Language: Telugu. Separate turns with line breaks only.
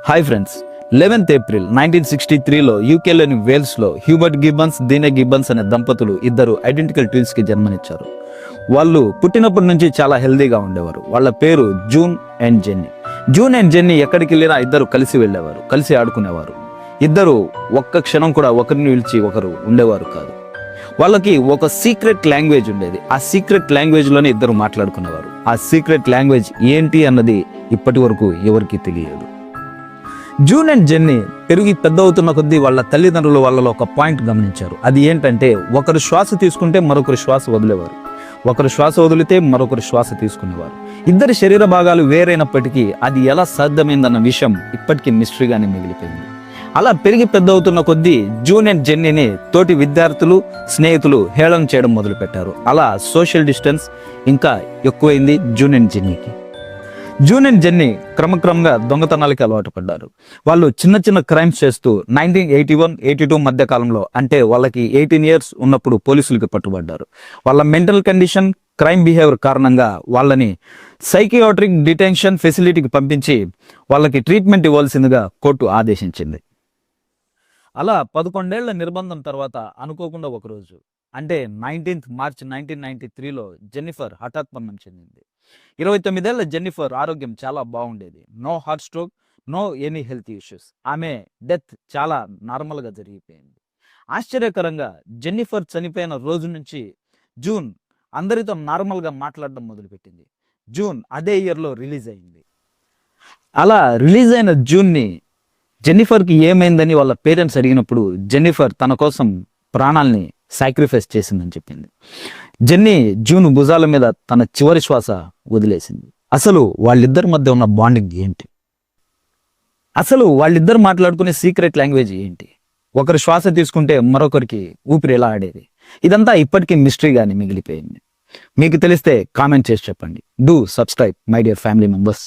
హాయ్ ఫ్రెండ్స్, 11th ఏప్రిల్ 1963లో యూకేలోని వేల్స్లో హ్యూబర్ట్ గిబ్బన్స్, దీనా గిబ్బన్స్ అనే దంపతులు ఇద్దరు ఐడెంటికల్ ట్విన్స్కి జన్మనిచ్చారు. వాళ్ళు పుట్టినప్పటి నుంచి చాలా హెల్దీగా ఉండేవారు. వాళ్ళ పేరు June and jenny. June and jenny ఎక్కడికి వెళ్ళినా ఇద్దరు కలిసి వెళ్ళేవారు, కలిసి ఆడుకునేవారు. ఇద్దరు ఒక్క క్షణం కూడా ఒకరిని విడిచి ఒకరు ఉండేవారు కాదు. వాళ్ళకి ఒక సీక్రెట్ లాంగ్వేజ్ ఉండేది. ఆ సీక్రెట్ లాంగ్వేజ్లోనే ఇద్దరు మాట్లాడుకునేవారు. ఆ సీక్రెట్ లాంగ్వేజ్ ఏంటి అన్నది ఇప్పటి వరకు ఎవరికి తెలియదు. జూన్ అండ్ జెన్నీ పెరిగి పెద్ద అవుతున్న కొద్దీ వాళ్ళ తల్లిదండ్రులు వాళ్ళలో ఒక పాయింట్ గమనించారు. అది ఏంటంటే, ఒకరు శ్వాస తీసుకుంటే మరొకరు శ్వాస వదిలేవారు, ఒకరు శ్వాస వదిలితే మరొకరు శ్వాస తీసుకునేవారు. ఇద్దరి శరీర భాగాలు వేరైనప్పటికీ అది ఎలా సాధ్యమైందన్న విషయం ఇప్పటికీ మిస్టరీగానే మిగిలిపోయింది. అలా పెరిగి పెద్ద అవుతున్న కొద్దీ జూన్ అండ్ జెన్నీని తోటి విద్యార్థులు, స్నేహితులు హేళన చేయడం మొదలుపెట్టారు. అలా సోషల్ డిస్టెన్స్ ఇంకా ఎక్కువైంది జూన్ అండ్ జెన్నీకి. జూన్ అండ్ జెన్నీ క్రమక్రమంగా దొంగతనాలకి అలవాటు పడ్డారు. వాళ్ళు చిన్న చిన్న క్రైమ్స్ చేస్తూ 1981-82 మధ్య కాలంలో, అంటే వాళ్ళకి 18 years ఉన్నప్పుడు పోలీసులకి పట్టుబడ్డారు. వాళ్ళ మెంటల్ కండిషన్, క్రైమ్ బిహేవియర్ కారణంగా వాళ్ళని సైకియాట్రిక్ డిటెన్షన్ ఫెసిలిటీకి పంపించి వాళ్ళకి ట్రీట్మెంట్ ఇవ్వాల్సిందిగా కోర్టు ఆదేశించింది. అలా 11 ఏళ్ల నిర్బంధం తర్వాత అనుకోకుండా ఒకరోజు, అంటే 19th March 1993లో జెన్నిఫర్ హఠాత్మరణం చెందింది. 29 ఏళ్ల జెన్నిఫర్ ఆరోగ్యం చాలా బాగుండేది. No heart stroke, no any health issues. ఆమె డెత్ చాలా నార్మల్గా జరిగిపోయింది. ఆశ్చర్యకరంగా జెన్నిఫర్ చనిపోయిన రోజు నుంచి జూన్ అందరితో నార్మల్గా మాట్లాడడం మొదలుపెట్టింది. జూన్ అదే ఇయర్లో రిలీజ్ అయింది. అలా రిలీజ్ అయిన జూన్ని జెన్నిఫర్కి ఏమైందని వాళ్ళ పేరెంట్స్ అడిగినప్పుడు జెన్నిఫర్ తన కోసం ప్రాణాల్ని సాక్రిఫైస్ చేసిందని చెప్పింది. జెన్నీ జూన్ భుజాల మీద తన చివరి శ్వాస వదిలేసింది. అసలు వాళ్ళిద్దరి మధ్య ఉన్న బాండింగ్ ఏంటి? అసలు వాళ్ళిద్దరు మాట్లాడుకునే సీక్రెట్ లాంగ్వేజ్ ఏంటి? ఒకరు శ్వాస తీసుకుంటే మరొకరికి ఊపిరి ఎలా ఆడేది? ఇదంతా ఇప్పటికీ మిస్టరీగానే మిగిలిపోయింది. మీకు తెలిస్తే కామెంట్ చేసి చెప్పండి. Do subscribe my dear family members.